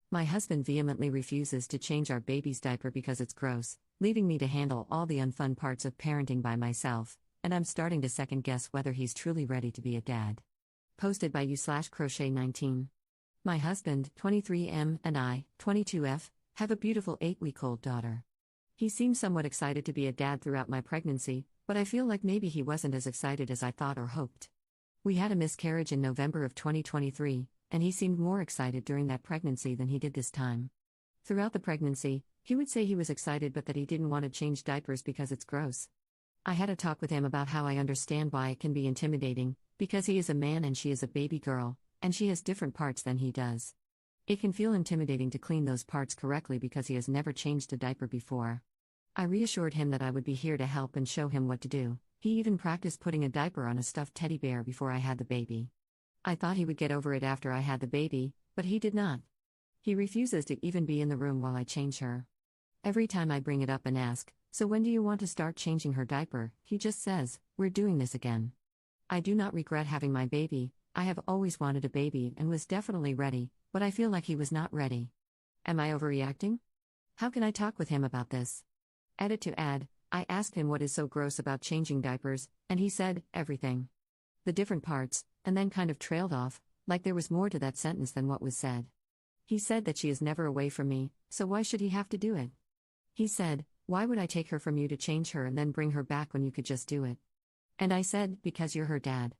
My husband vehemently refuses to change our baby's diaper because it's gross, leaving me to handle all the unfun parts of parenting by myself, and I'm starting to second guess whether he's truly ready to be a dad. Posted by you/crochet19. My husband, 23M, and I, 22F, have a beautiful 8-week-old daughter. He seemed somewhat excited to be a dad throughout my pregnancy, but I feel like maybe he wasn't as excited as I thought or hoped. We had a miscarriage in November of 2023, and he seemed more excited during that pregnancy than he did this time. Throughout the pregnancy, he would say he was excited but that he didn't want to change diapers because it's gross. I had a talk with him about how I understand why it can be intimidating, because he is a man and she is a baby girl, and she has different parts than he does. It can feel intimidating to clean those parts correctly because he has never changed a diaper before. I reassured him that I would be here to help and show him what to do. He even practiced putting a diaper on a stuffed teddy bear before I had the baby. I thought he would get over it after I had the baby, but he did not. He refuses to even be in the room while I change her. Every time I bring it up and ask, "So when do you want to start changing her diaper?" he just says, "We're doing this again." I do not regret having my baby. I have always wanted a baby and was definitely ready, but I feel like he was not ready. Am I overreacting? How can I talk with him about this? Edit to add, I asked him what is so gross about changing diapers, and he said, everything. The different parts, and then kind of trailed off, like there was more to that sentence than what was said. He said that she is never away from me, so why should he have to do it? He said, "Why would I take her from you to change her and then bring her back when you could just do it?" And I said, "Because you're her dad.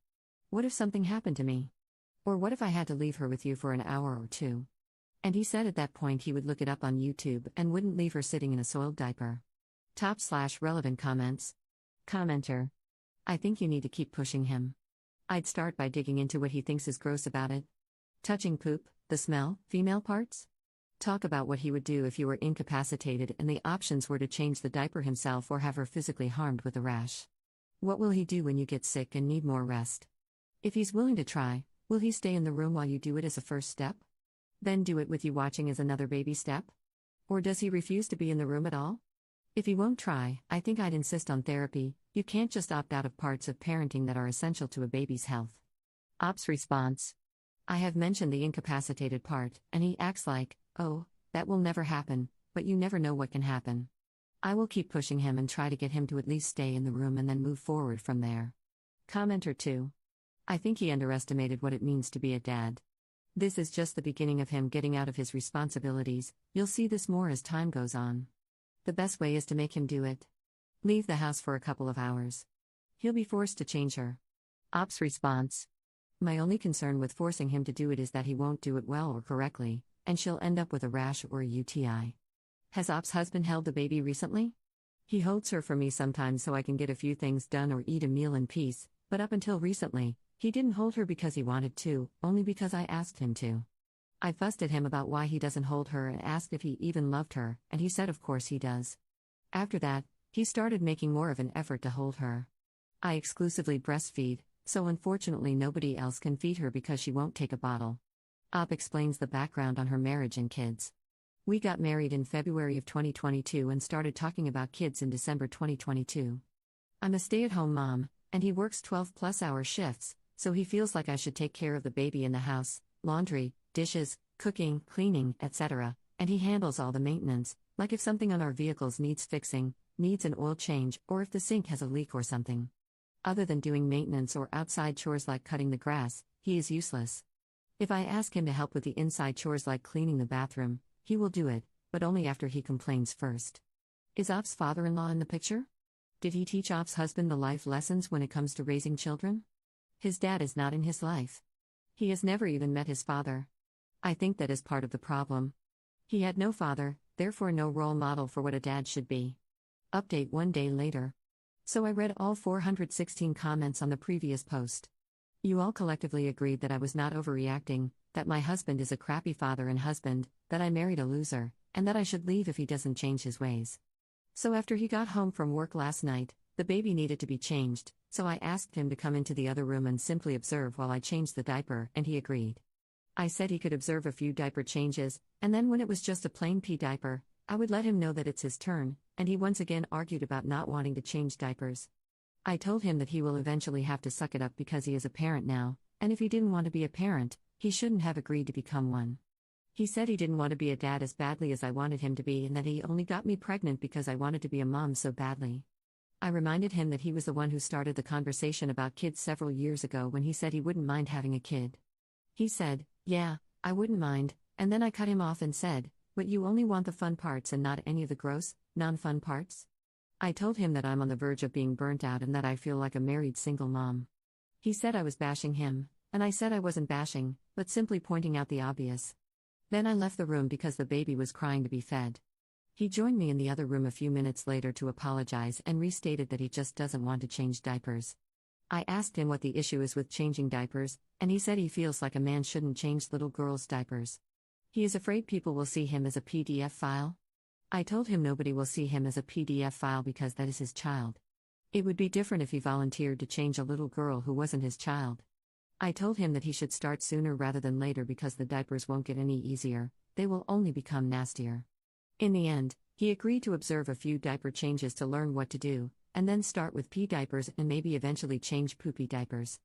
What if something happened to me? Or what if I had to leave her with you for an hour or two?" And he said at that point he would look it up on YouTube and wouldn't leave her sitting in a soiled diaper. Top/relevant comments. Commenter. I think you need to keep pushing him. I'd start by digging into what he thinks is gross about it. Touching poop, the smell, female parts? Talk about what he would do if you were incapacitated and the options were to change the diaper himself or have her physically harmed with a rash. What will he do when you get sick and need more rest? If he's willing to try, will he stay in the room while you do it as a first step? Then do it with you watching as another baby step? Or does he refuse to be in the room at all? If he won't try, I think I'd insist on therapy. You can't just opt out of parts of parenting that are essential to a baby's health. Ops response. I have mentioned the incapacitated part, and he acts like, "Oh, that will never happen," but you never know what can happen. I will keep pushing him and try to get him to at least stay in the room and then move forward from there. Commenter 2. I think he underestimated what it means to be a dad. This is just the beginning of him getting out of his responsibilities. You'll see this more as time goes on. The best way is to make him do it. Leave the house for a couple of hours. He'll be forced to change her. Ops response. My only concern with forcing him to do it is that he won't do it well or correctly, and she'll end up with a rash or a UTI. Has Ops' husband held the baby recently? He holds her for me sometimes so I can get a few things done or eat a meal in peace, but up until recently, he didn't hold her because he wanted to, only because I asked him to. I fussed at him about why he doesn't hold her and asked if he even loved her, and he said of course he does. After that, he started making more of an effort to hold her. I exclusively breastfeed, so unfortunately nobody else can feed her because she won't take a bottle. Op explains the background on her marriage and kids. We got married in February of 2022 and started talking about kids in December 2022. I'm a stay-at-home mom, and he works 12-plus-hour shifts, so he feels like I should take care of the baby in the house, laundry, dishes, cooking, cleaning, etc., and he handles all the maintenance, like if something on our vehicles needs fixing, needs an oil change, or if the sink has a leak or something. Other than doing maintenance or outside chores like cutting the grass, he is useless. If I ask him to help with the inside chores like cleaning the bathroom, he will do it, but only after he complains first. Is Ops' father-in-law in the picture? Did he teach Ops' husband the life lessons when it comes to raising children? His dad is not in his life. He has never even met his father. I think that is part of the problem. He had no father, therefore no role model for what a dad should be. Update 1 day later. So I read all 416 comments on the previous post. You all collectively agreed that I was not overreacting, that my husband is a crappy father and husband, that I married a loser, and that I should leave if he doesn't change his ways. So after he got home from work last night, the baby needed to be changed, so I asked him to come into the other room and simply observe while I changed the diaper, and he agreed. I said he could observe a few diaper changes, and then when it was just a plain pee diaper, I would let him know that it's his turn, and he once again argued about not wanting to change diapers. I told him that he will eventually have to suck it up because he is a parent now, and if he didn't want to be a parent, he shouldn't have agreed to become one. He said he didn't want to be a dad as badly as I wanted him to be and that he only got me pregnant because I wanted to be a mom so badly. I reminded him that he was the one who started the conversation about kids several years ago when he said he wouldn't mind having a kid. He said, "Yeah, I wouldn't mind," and then I cut him off and said, "But you only want the fun parts and not any of the gross, non-fun parts?" I told him that I'm on the verge of being burnt out and that I feel like a married single mom. He said I was bashing him, and I said I wasn't bashing, but simply pointing out the obvious. Then I left the room because the baby was crying to be fed. He joined me in the other room a few minutes later to apologize and restated that he just doesn't want to change diapers. I asked him what the issue is with changing diapers, and he said he feels like a man shouldn't change little girls' diapers. He is afraid people will see him as a PDF file. I told him nobody will see him as a PDF file because that is his child. It would be different if he volunteered to change a little girl who wasn't his child. I told him that he should start sooner rather than later because the diapers won't get any easier, they will only become nastier. In the end, he agreed to observe a few diaper changes to learn what to do, and then start with pee diapers and maybe eventually change poopy diapers.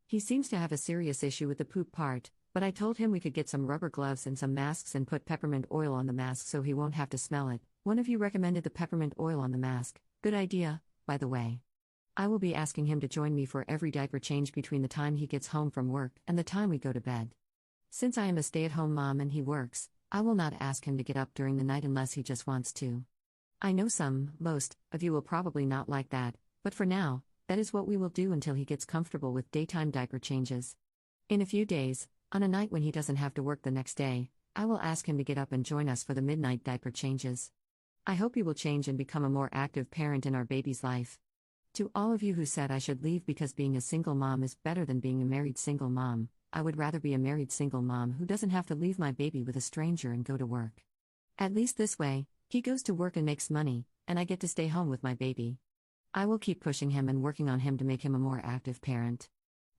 He seems to have a serious issue with the poop part, but I told him we could get some rubber gloves and some masks and put peppermint oil on the mask so he won't have to smell it. One of you recommended the peppermint oil on the mask. Good idea, by the way. I will be asking him to join me for every diaper change between the time he gets home from work and the time we go to bed. Since I am a stay-at-home mom and he works, I will not ask him to get up during the night unless he just wants to. I know most of you will probably not like that, but for now, that is what we will do until he gets comfortable with daytime diaper changes. In a few days, on a night when he doesn't have to work the next day, I will ask him to get up and join us for the midnight diaper changes. I hope he will change and become a more active parent in our baby's life. To all of you who said I should leave because being a single mom is better than being a married single mom, I would rather be a married single mom who doesn't have to leave my baby with a stranger and go to work. At least this way, he goes to work and makes money, and I get to stay home with my baby. I will keep pushing him and working on him to make him a more active parent.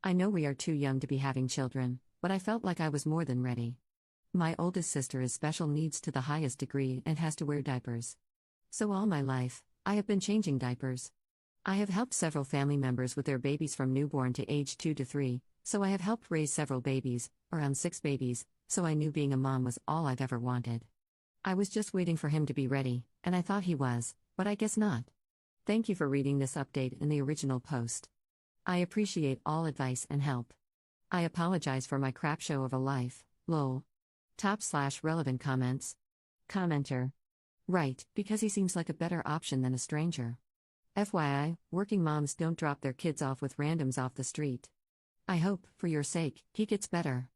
I know we are too young to be having children, but I felt like I was more than ready. My oldest sister is special needs to the highest degree and has to wear diapers. So all my life, I have been changing diapers. I have helped several family members with their babies from newborn to age 2 to 3, so I have helped raise several babies, around 6 babies, so I knew being a mom was all I've ever wanted. I was just waiting for him to be ready, and I thought he was, but I guess not. Thank you for reading this update in the original post. I appreciate all advice and help. I apologize for my crap show of a life, lol. Top/relevant comments. Commenter. Right, because he seems like a better option than a stranger. FYI, working moms don't drop their kids off with randoms off the street. I hope, for your sake, he gets better.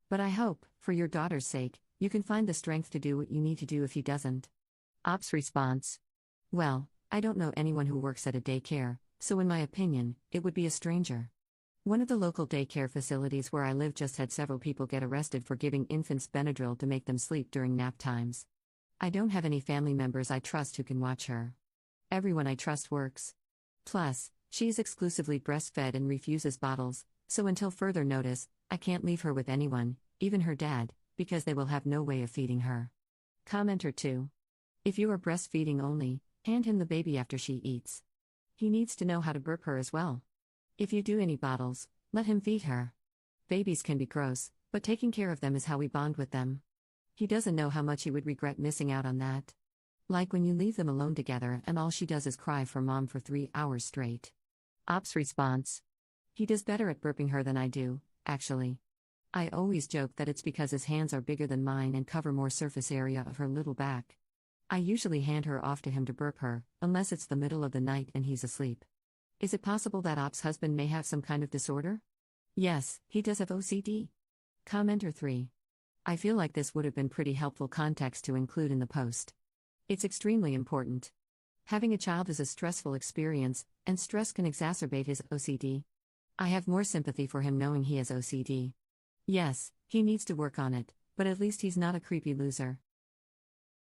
But I hope, for your daughter's sake, you can find the strength to do what you need to do if he doesn't. Ops response. Well, I don't know anyone who works at a daycare, so in my opinion, it would be a stranger. One of the local daycare facilities where I live just had several people get arrested for giving infants Benadryl to make them sleep during nap times. I don't have any family members I trust who can watch her. Everyone I trust works. Plus, she is exclusively breastfed and refuses bottles, so until further notice, I can't leave her with anyone, even her dad, because they will have no way of feeding her. Commenter 2. If you are breastfeeding only, hand him the baby after she eats. He needs to know how to burp her as well. If you do any bottles, let him feed her. Babies can be gross, but taking care of them is how we bond with them. He doesn't know how much he would regret missing out on that. Like when you leave them alone together and all she does is cry for mom for 3 hours straight. Ops response. He does better at burping her than I do, actually. I always joke that it's because his hands are bigger than mine and cover more surface area of her little back. I usually hand her off to him to burp her, unless it's the middle of the night and he's asleep. Is it possible that Ops' husband may have some kind of disorder? Yes, he does have OCD. Commenter 3. I feel like this would have been pretty helpful context to include in the post. It's extremely important. Having a child is a stressful experience, and stress can exacerbate his OCD. I have more sympathy for him knowing he has OCD. Yes, he needs to work on it, but at least he's not a creepy loser.